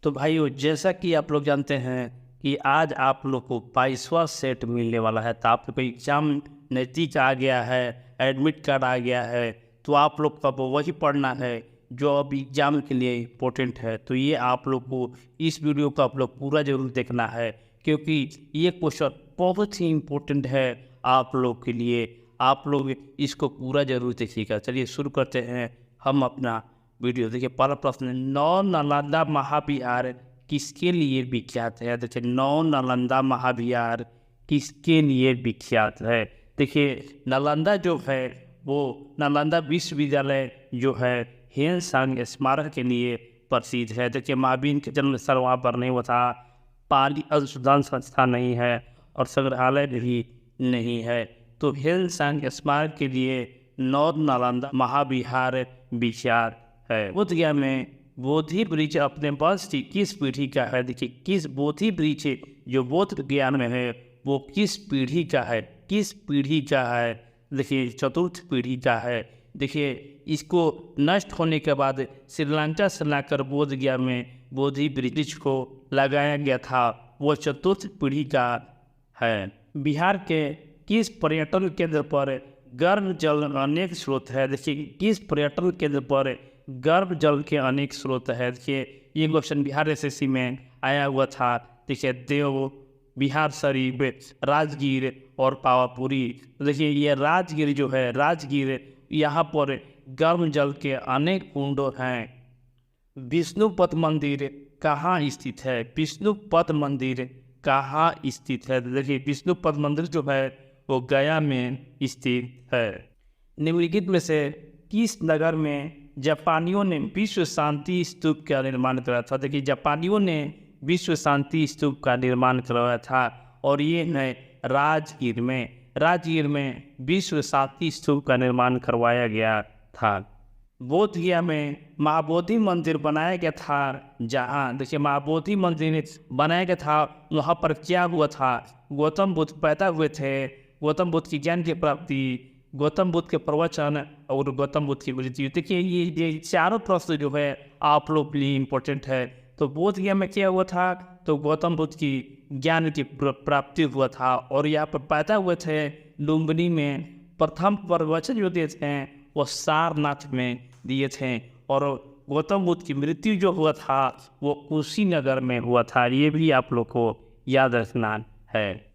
तो भाइयों, जैसा कि आप लोग जानते हैं कि आज आप लोग को 22वां सेट मिलने वाला है। तो आप लोग को एग्ज़ाम नज़दीक आ गया है, एडमिट कार्ड आ गया है, तो आप लोग को अब वही पढ़ना है जो अब एग्ज़ाम के लिए इम्पोर्टेंट है। तो ये आप लोग को इस वीडियो को आप लोग पूरा ज़रूर देखना है, क्योंकि ये क्वेश्चन बहुत ही इम्पोर्टेंट है आप लोग के लिए। आप लोग इसको पूरा ज़रूर देखिएगा। चलिए शुरू करते हैं हम अपना वीडियो। देखिए, पहला प्रश्न है, नौ नालंदा महाविहार किसके लिए विख्यात है? देखिए, नौ नालंदा महाविहार किसके लिए विख्यात है? देखिए, नालंदा जो है वो नालंदा विश्वविद्यालय जो है हेनसांग स्मारक के लिए प्रसिद्ध है। देखिए, महावीर के जन्म स्थल वहाँ पर नहीं हुआ था, पाली अनुसंधान संस्था नहीं है और संग्रहालय भी नहीं है। तो हेनसांग स्मारक के लिए नौ नालंदा महाविहार विख्यात है। बोध गया में बोधि वृक्ष अपने वंश की किस पीढ़ी का है? देखिए, किस बोधि वृक्ष जो बोध गया में है वो किस पीढ़ी का है? किस पीढ़ी का है? देखिए, चतुर्थ पीढ़ी का है। देखिए, इसको नष्ट होने के बाद श्रीलंका से लाकर बोध गया में बोधि वृक्ष को लगाया गया था, वो चतुर्थ पीढ़ी का है। बिहार के किस पर्यटन केंद्र पर गर्म जल अनेक स्रोत है? देखिए, किस पर्यटन केंद्र पर गर्म जल के अनेक स्रोत है? देखिए, ये क्वेश्चन बिहार एसएससी में आया हुआ था। देखिए, देव, बिहार शरीफ, राजगीर और पावापुरी। देखिए, ये राजगीर जो है, राजगीर यहाँ पर गर्म जल के अनेक कुंड हैं। विष्णुपद मंदिर कहाँ स्थित है? विष्णुपद मंदिर कहाँ स्थित है? देखिए, विष्णुपद मंदिर जो है वो गया में स्थित है। निम्नलिखित में से किस नगर में जापानियों ने विश्व शांति स्तूप का निर्माण कराया था? देखिए, जापानियों ने विश्व शांति स्तूप का निर्माण करवाया था और ये है राजगीर में। राजगीर में विश्व शांति स्तूप का निर्माण करवाया गया था। बोध गया में महाबोधि मंदिर बनाया गया था, जहाँ देखिए महाबोधि मंदिर बनाया गया था, वहाँ पर क्या हुआ था? गौतम बुद्ध पैदा हुए थे, गौतम बुद्ध की ज्ञान की प्राप्ति, गौतम बुद्ध के प्रवचन और गौतम बुद्ध की मृत्यु। देखिए, ये चारों प्रश्न जो है आप लोग के लिए इम्पोर्टेंट है। तो बोध गया में क्या हुआ था? तो गौतम बुद्ध की ज्ञान की प्राप्ति हुआ था और यहाँ पर पैदा हुए थे लुम्बिनी में। प्रथम प्रवचन जो दिए थे वो सारनाथ में दिए थे और गौतम बुद्ध की मृत्यु जो हुआ था वो कुशीनगर में हुआ था। ये भी आप लोग को याद रखना है।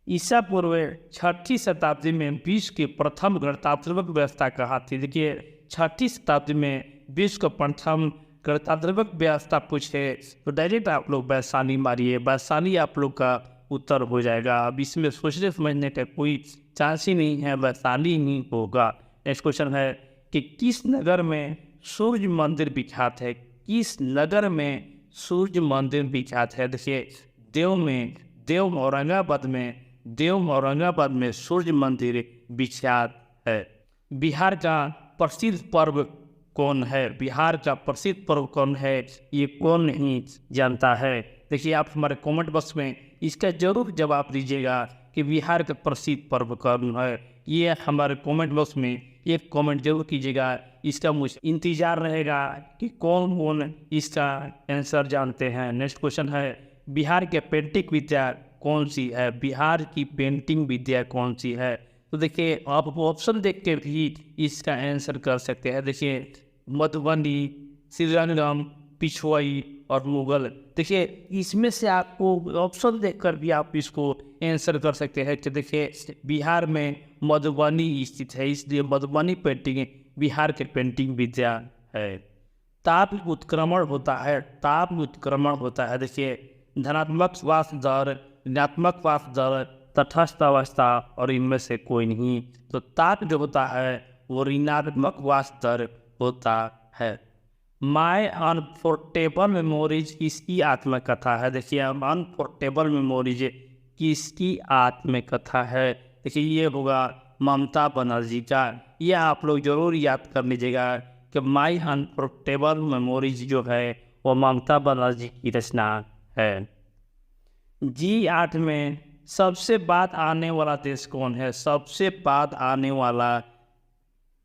ईसा पूर्व 6ठी शताब्दी में विश्व की प्रथम गणतांत्रिक व्यवस्था कहाँ थी? देखिए, 6ठी शताब्दी में विश्व का प्रथम गणतांत्रिक व्यवस्था पूछे तो डायरेक्ट आप लोग वैशाली मारिए, वैशाली आप लोग का उत्तर हो जाएगा। अब इसमें सोचने समझने का कोई चांस ही नहीं है, वैशाली ही होगा। नेक्स्ट क्वेश्चन है कि किस नगर में सूर्य मंदिर विख्यात है? किस नगर में सूर्य मंदिर विख्यात है? देखिए, देव औरंगाबाद में सूर्य मंदिर विख्यात है। बिहार का प्रसिद्ध पर्व कौन है? बिहार का प्रसिद्ध पर्व कौन है? ये कौन नहीं जानता है? देखिए, आप हमारे कमेंट बॉक्स में इसका जरूर जवाब दीजिएगा कि बिहार का प्रसिद्ध पर्व कौन है। ये हमारे कमेंट बॉक्स में एक कमेंट जरूर कीजिएगा, इसका मुझे इंतजार रहेगा कि कौन कौन इसका आंसर जानते हैं। नेक्स्ट क्वेश्चन है, बिहार के पेंटिंग विद्या कौन सी है? बिहार की पेंटिंग विद्या कौन सी है? तो देखिए, आप ऑप्शन देख के भी इसका आंसर कर सकते हैं। देखिए, मधुबनी, श्रीरंगम, पिछवाई और मुगल। देखिए, इसमें से आपको ऑप्शन देखकर भी आप इसको आंसर कर सकते हैं। तो देखिए, बिहार में मधुबनी स्थित है, इसलिए मधुबनी पेंटिंग बिहार के पेंटिंग विद्या है। ताप उत्क्रमण होता है, ताप उत्क्रमण होता है। देखिए, धनात्मक श्वास दर, ऋणात्मक श्वास दर, तटस्थ अवस्था और इनमें से कोई नहीं। तो ताप जो होता है वो ऋणात्मक श्वास दर होता है। माय अनफोर्टेबल मेमोरीज किसकी आत्मकथा है? देखिए, अनफोर्टेबल मेमोरीज किसकी आत्मकथा है? देखिए, ये होगा ममता बनर्जी का। ये आप लोग जरूर याद कर लीजिएगा कि माय अनफोर्टेबल मेमोरीज जो है वो ममता बनर्जी की रचना है। G8 में सबसे बाद आने वाला देश कौन है? सबसे बाद आने वाला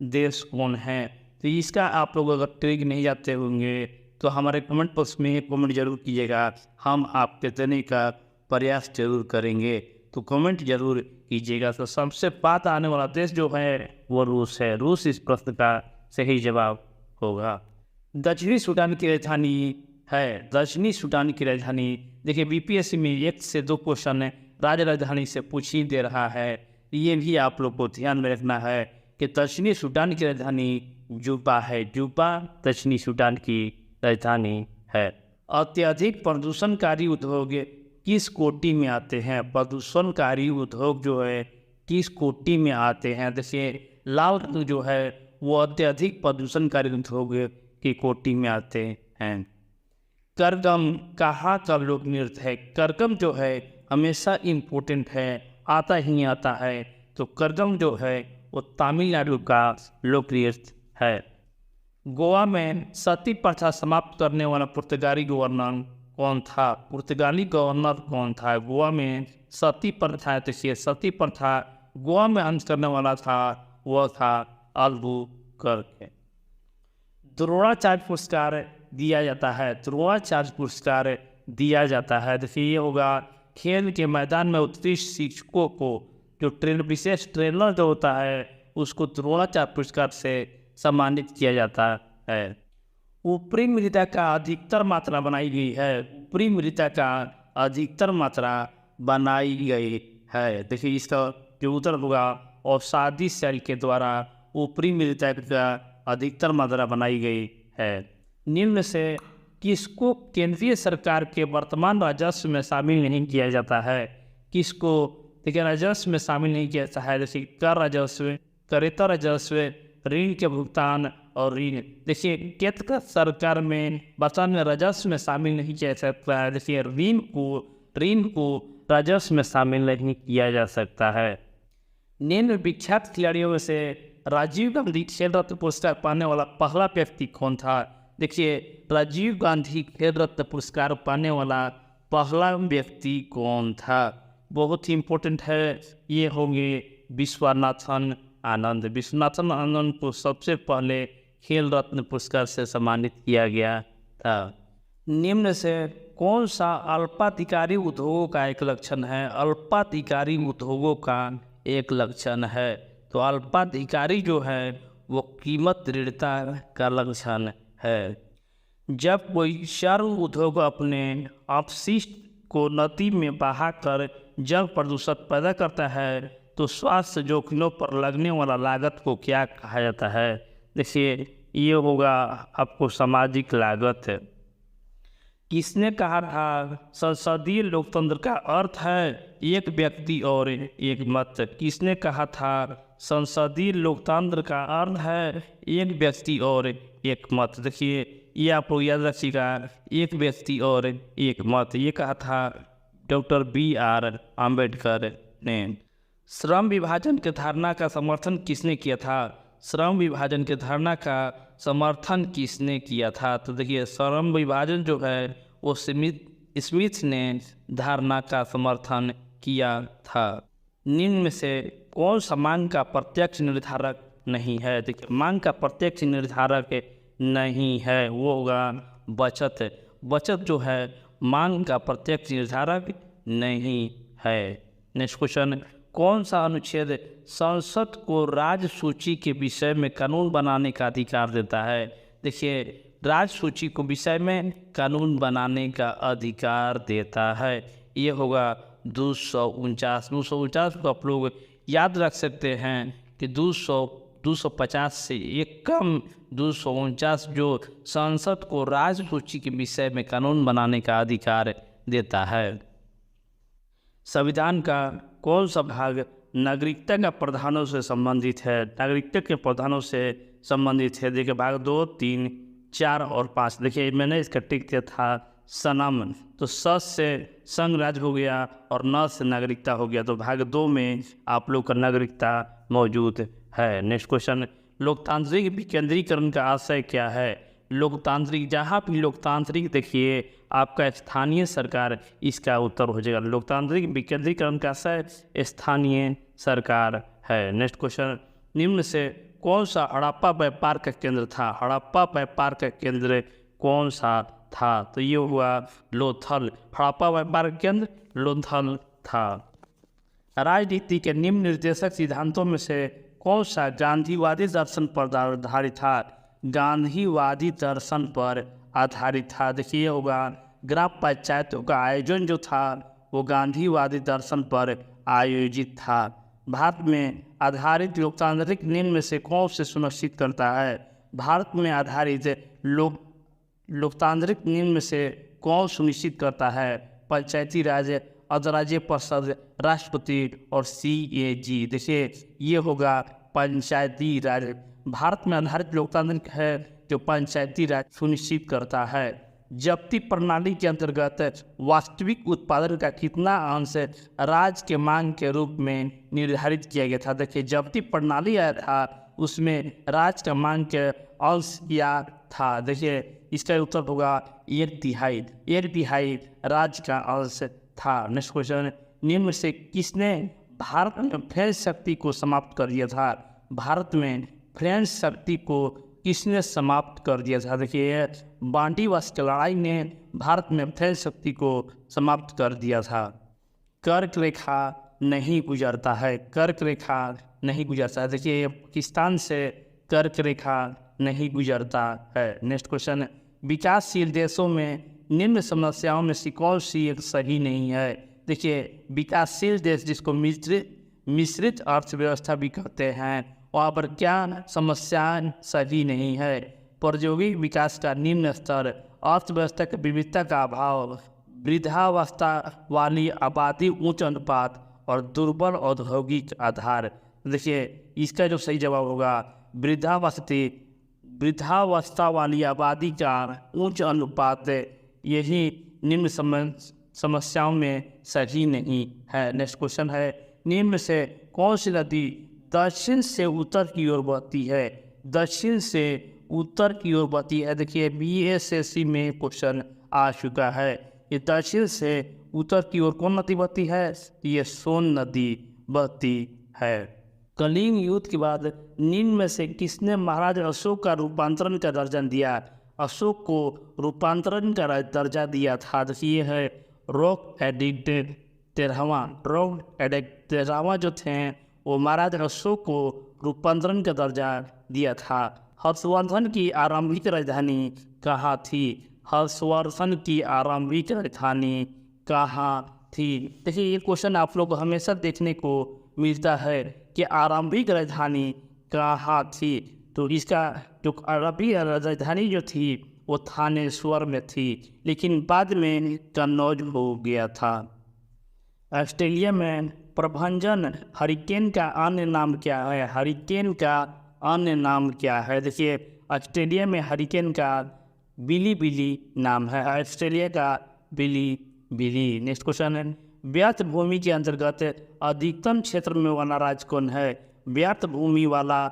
देश कौन है? तो इसका आप लोग अगर ट्रिक नहीं जाते होंगे तो हमारे कमेंट बॉक्स में कमेंट जरूर कीजिएगा, हम आपके देने का प्रयास जरूर करेंगे। तो कमेंट जरूर कीजिएगा। तो सबसे बात आने वाला देश जो है वो रूस है। रूस इस प्रश्न का सही जवाब होगा। दक्षिणी सूडान की राजधानी है, दक्षिणी सूडान की राजधानी। देखिए बीपीएससी में 1 से 2 क्वेश्चन राजधानी से पूछ ही दे रहा है, ये भी आप लोग को ध्यान में रखना है कि दक्षिणी सूडान की राजधानी जुबा है। जुबा दक्षिणी सूडान की राजधानी है। अत्यधिक प्रदूषणकारी उद्योग किस कोटि में आते हैं? प्रदूषणकारी उद्योग जो है किस कोटि में आते हैं? देखिए लाल रंग जो है वो अत्यधिक प्रदूषणकारी उद्योग की कोटि में आते हैं। करगम कहाँ का लोक नृत्य है? करगम जो है हमेशा इम्पोर्टेंट है, आता ही आता है। तो करगम जो है वो तमिलनाडु का लोक नृत्य है। गोवा में सती प्रथा समाप्त करने वाला पुर्तगाली गवर्नर कौन था? पुर्तगाली गवर्नर कौन था? गोवा में सती प्रथा, देखिए सती प्रथा गोवा में अंत करने वाला था, वह था अल्बुकर्क। द्रोणाचार्य पुरस्कार दिया जाता है, द्रोणाचार्य पुरस्कार दिया जाता है। देखिए ये होगा खेल के मैदान में उत्कृष्ट शिक्षकों को, जो विशेष ट्रेनर जो होता है उसको द्रोणाचार्य पुरस्कार से सम्मानित किया जाता है। ऊपरी मृदा का अधिकतर मात्रा बनाई गई है, ऊपरी मृदा का अधिकतर मात्रा बनाई गई है। देखिए इसका जो उत्तर होगा औषधि सेल के द्वारा ऊपरी मृदा का अधिकतर मात्रा बनाई गई है। निम्न से किसको केंद्रीय सरकार के वर्तमान राजस्व में शामिल नहीं किया जाता है? किसको देखिए राजस्व में शामिल नहीं किया जाता है? जैसे कर राजस्व, क्रेता राजस्व, ऋण के भुगतान और ऋण। देखिए केंद्र सरकार में वर्तमान में राजस्व में शामिल नहीं किया जा सकता है। देखिए ऋण को राजस्व में शामिल नहीं किया जा सकता है। निम्न विख्यात खिलाड़ियों में से राजीव गांधी खेल रत्न पुरस्कार पाने वाला पहला व्यक्ति कौन था? देखिए राजीव गांधी खेल रत्न पुरस्कार पाने वाला पहला व्यक्ति कौन था? बहुत ही इम्पोर्टेंट है। ये होंगे विश्वनाथन आनंद। विश्वनाथन आनंद को सबसे पहले खेल रत्न पुरस्कार से सम्मानित किया गया था। निम्न से कौन सा अल्पाधिकारी उद्योगों का एक लक्षण है? अल्पाधिकारी उद्योगों का एक लक्षण है। तो अल्पाधिकारी जो है वो कीमत दृढ़ता का लक्षण है। जब कोई सर्व उद्योग अपने अपशिष्ट को नदी में बहाकर जल प्रदूषण पैदा करता है तो स्वास्थ्य जोखिमों पर लगने वाला लागत को क्या कहा जाता है? देखिए ये होगा आपको सामाजिक लागत। किसने कहा था संसदीय लोकतंत्र का अर्थ है एक व्यक्ति और एक मत? किसने कहा था संसदीय लोकतंत्र का अर्थ है एक व्यक्ति और एक मत? देखिए ये आप लोग याद रखिएगा, एक व्यक्ति और एक मत, ये कहा था डॉक्टर BR अम्बेडकर ने। श्रम विभाजन के धारणा का समर्थन किसने किया था? श्रम विभाजन के धारणा का समर्थन किसने किया था? तो देखिए श्रम विभाजन जो है वो स्मिथ ने धारणा का समर्थन किया था। निम्न में से कौन सा मांग का प्रत्यक्ष निर्धारक नहीं है? देखिए मांग का प्रत्यक्ष निर्धारक नहीं है, वो होगा बचत। बचत जो है मांग का प्रत्यक्ष निर्धारक नहीं है। नेक्स्ट क्वेश्चन, कौन सा अनुच्छेद संसद को राज्य सूची के विषय में कानून बनाने का अधिकार देता है? देखिए राज्य सूची को विषय में कानून बनाने का अधिकार देता है। ये होगा 249 को आप लोग याद रख सकते हैं कि 250 से एक कम 249 जो संसद को राज्य सूची के विषय में कानून बनाने का अधिकार देता है। संविधान का कौन सा भाग नागरिकता का प्रावधानों से संबंधित है? नागरिकता के प्रावधानों से संबंधित है। देखिए भाग 2, 3, 4 और 5। देखिए मैंने इसका टिक किया था सनम, तो स से संघ राज्य हो गया और न से नागरिकता हो गया, तो भाग 2 में आप लोग का नागरिकता मौजूद है। नेक्स्ट क्वेश्चन, लोकतांत्रिक विकेंद्रीकरण का आशय क्या है? लोकतांत्रिक, जहाँ भी लोकतांत्रिक देखिए आपका स्थानीय सरकार, इसका उत्तर हो जाएगा। लोकतांत्रिक विकेंद्रीकरण का आशय स्थानीय सरकार है। नेक्स्ट क्वेश्चन, निम्न से कौन सा हड़प्पा व्यापार का केंद्र था? हड़प्पा व्यापार का केंद्र कौन सा था? तो ये हुआ लोथल। हड़प्पा व्यापार केंद्र लोथल था। राजनीति के निम्न निर्देशक सिद्धांतों में से कौन सा गांधीवादी दर्शन पर आधारित था? गांधीवादी दर्शन पर आधारित था। देखिए होगा ग्राम पंचायतों का आयोजन जो था वो गांधीवादी दर्शन पर आयोजित था। भारत में आधारित लोकतांत्रिक निम्न में से कौन से सुनिश्चित करता है? भारत में आधारित लोकतांत्रिक निम्न में से कौन सुनिश्चित करता है? पंचायती राज, अधिराज्य परिषद, राष्ट्रपति और CAG। देखिए ये होगा पंचायती राज। भारत में आधारित लोकतांत्रिक है जो पंचायती राज सुनिश्चित करता है। जब्ती प्रणाली के अंतर्गत वास्तविक उत्पादन का कितना अंश राज्य के मांग के रूप में निर्धारित किया गया था? देखिए जब्ती प्रणाली आया था उसमें राज्य का मांग के अंश क्या था? देखिए इसका उत्तर होगा 1/3। 1/3 राज्य का अंश था। नेक्स्ट क्वेश्चन, निम्न में से किसने भारत में फ्रेंच शक्ति को समाप्त कर दिया था? भारत में फ्रेंच शक्ति को किसने समाप्त कर दिया था? देखिए बांटीवास की लड़ाई ने भारत में फ्रेंच शक्ति को समाप्त कर दिया था। कर्क रेखा नहीं गुजरता है। कर्क रेखा नहीं गुजरता है। देखिए पाकिस्तान से कर्क रेखा नहीं गुजरता है। नेक्स्ट क्वेश्चन, विकासशील देशों में निम्न समस्याओं में से कौन सी एक सही नहीं है? देखिए विकासशील देश जिसको मिश्रित अर्थव्यवस्था भी कहते हैं वहाँ पर क्या समस्याएं सही नहीं है? प्रौद्योगिक विकास का निम्न स्तर, अर्थव्यवस्था की विविधता का अभाव, वृद्धावस्था वाली आबादी उच्च अनुपात और दुर्बल औद्योगिक आधार। देखिए इसका जो सही जवाब होगा वृद्धावस्था वाली आबादी का उच्च अनुपात, यही निम्न समस्याओं में सही नहीं है। नेक्स्ट क्वेश्चन है, निम्न से कौन सी नदी दक्षिण से उत्तर की ओर बहती है? दक्षिण से उत्तर की ओर बहती है। देखिए BSSC में क्वेश्चन आ चुका है। ये दक्षिण से उत्तर की ओर कौन नदी बहती है? ये सोन नदी बहती है। कलिंग युद्ध के बाद निम्न में से किसने महाराज अशोक का रूपांतरण का दर्जा दिया? अशोक को रूपांतरण का दर्जा दिया था। देखिए है रोक एडिक्टेड तेरहवां जो थे वो महाराज अशोक को रूपांतरण का दर्जा दिया था। हर्षवर्धन की आरंभिक राजधानी कहाँ थी? हर्षवर्धन की आरंभिक राजधानी कहाँ थी? देखिए ये क्वेश्चन आप लोग को हमेशा देखने को मिलता है कि आरंभिक राजधानी कहाँ थी। तो इसका जो आरंभिक राजधानी जो थी वो थानेश्वर में थी, लेकिन बाद में कन्नौज हो गया था। ऑस्ट्रेलिया में प्रभंजन हरिकेन का अन्य नाम क्या है? हरिकेन का अन्य नाम क्या है? देखिए ऑस्ट्रेलिया में हरिकेन का बिली नाम है। ऑस्ट्रेलिया का बिली। नेक्स्ट क्वेश्चन है, व्यर्थ भूमि के अंतर्गत अधिकतम क्षेत्र में वाला राज्य कौन है? व्यर्थ भूमि वाला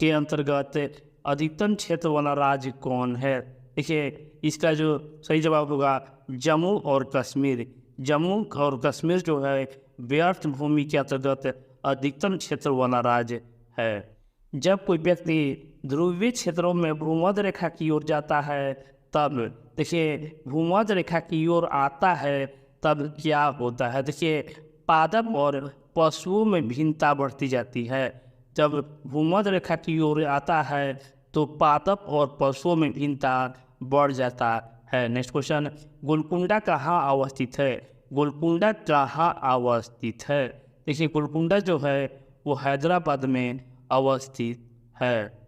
के अंतर्गत अधिकतम क्षेत्र वाला राज्य कौन है? देखिए इसका जो सही जवाब होगा जम्मू और कश्मीर। जम्मू और कश्मीर जो है व्यर्थ भूमि के अंतर्गत अधिकतम क्षेत्र वाला राज्य है। जब कोई व्यक्ति ध्रुवीय क्षेत्रों में भूमध्य रेखा की ओर जाता है तब देखिए भूमध्य रेखा की ओर आता है तब क्या होता है? देखिए पादप और पशुओं में भिन्नता बढ़ती जाती है। जब भूमध्य रेखा की ओर आता है तो पादप और पशुओं में भिन्नता बढ़ जाता है। नेक्स्ट क्वेश्चन, गोलकुंडा कहाँ अवस्थित है? गोलकुंडा कहाँ अवस्थित है? देखिए गोलकुंडा जो है वो हैदराबाद में अवस्थित है।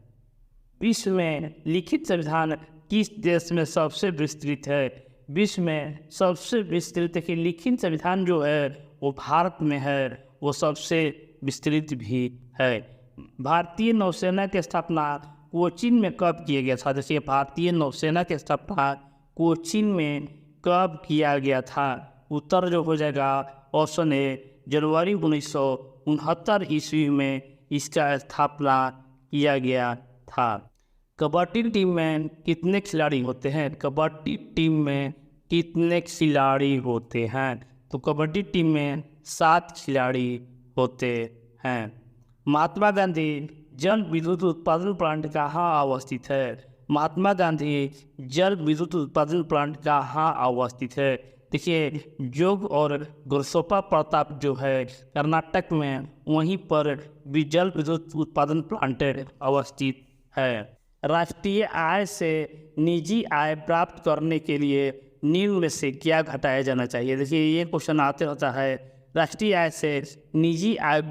विश्व में लिखित संविधान किस देश में सबसे विस्तृत है? विश्व में सबसे विस्तृत देखिए लिखित संविधान जो है वो भारत में है, वो सबसे विस्तृत भी है। भारतीय नौसेना की स्थापना कोचीन में कब किया गया था? देखिए भारतीय नौसेना की स्थापना कोचीन में कब किया गया था? उत्तर जो हो जाएगा ऑप्शन ए जनवरी 1969 ईस्वी में इसका स्थापना किया गया था। कबड्डी टीम में कितने खिलाड़ी होते हैं? कबड्डी टीम में कितने खिलाड़ी होते हैं? तो कबड्डी टीम में 7 खिलाड़ी होते हैं। महात्मा गांधी जल विद्युत उत्पादन प्लांट कहाँ अवस्थित है? महात्मा गांधी जल विद्युत उत्पादन प्लांट कहाँ अवस्थित है? देखिए, जोग और गुरसोपा प्रताप जो है कर्नाटक में, वहीं पर भी जल विद्युत उत्पादन प्लांट अवस्थित है। राष्ट्रीय आय से निजी आय प्राप्त करने के लिए निम्न में से क्या घटाया जाना चाहिए? देखिए, ये क्वेश्चन आते रहता है। राष्ट्रीय आय से निजी आय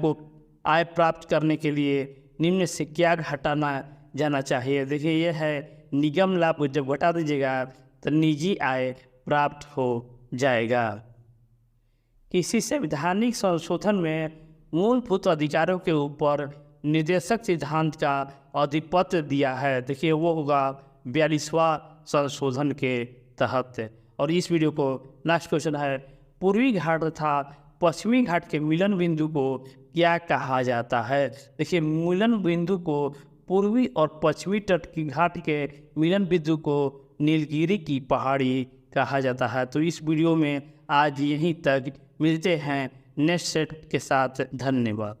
प्राप्त करने के लिए निम्न से क्या घटाना जाना चाहिए? देखिए, यह है निगम लाभ जब घटा दीजिएगा तो निजी आय प्राप्त हो जाएगा। किसी संवैधानिक संशोधन में मूलभूत अधिकारों के ऊपर निर्देशक सिद्धांत का आधिपत्य दिया है। देखिए, वो होगा 42वां संशोधन के तहत। और इस वीडियो को लास्ट क्वेश्चन है, पूर्वी घाट तथा पश्चिमी घाट के मिलन बिंदु को क्या कहा जाता है? देखिए, मिलन बिंदु को, पूर्वी और पश्चिमी तट की घाट के मिलन बिंदु को नीलगिरी की पहाड़ी कहा जाता है। तो इस वीडियो में आज यहीं तक, मिलते हैं नेक्स्ट सेट के साथ। धन्यवाद।